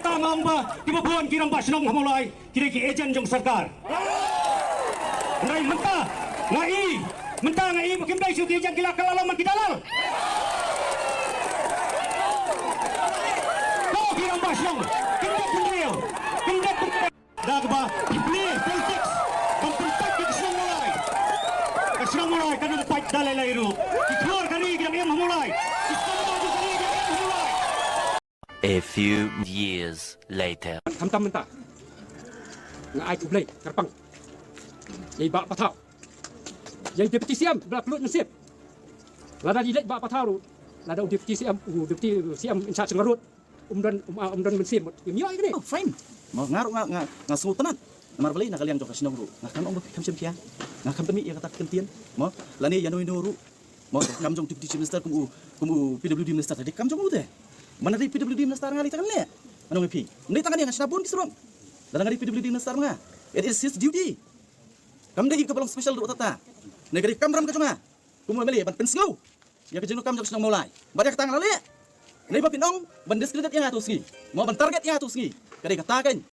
tamang ba kibabuan kirang basinong hamulay kini ki ejen jong sarkar. Nai mentah ngai bakimdai su ki ejen kila kalalaman kidalal. Kau kirang basinong kindak beliau dagba play politics mempertak kesenang mulai kan fight dalai lairu dikeluar kali kirang yang hamulai. A few years later. Tam mentah. Nga ai kublai terpang. Yai bak patau. Yai deputi siam belah pelut nasib. Lada dilek bak patau. Lada deputi siam in charge ngarut. Umdan mensim. Mioi ni. Oh, fine. Mau ngaruh ngasuh tenan. Namar beli nak kalian jok kasih nongru. Nak kan ong kam sempian. Nak kam temi ya kata kentian. Mau lani ya noru. Mau kam jong deputi minister kumu PWD minister tadi kam jong ute. Mana dari PWD minister ngali tangan le? Ano ngi Ndi tangan yang sinabun kisron. Dan ngali PWD minister nga. It is his duty. Kam dai kapalong special do tata. Negeri kamram ka jonga. Kumu meli ban pensngau. Ya kejenu kam jong senang mulai. Badak tangan le. Nei ba pinong ban discredit yang atus ngi. Mau ban target yang atus ngi. Kadai katakan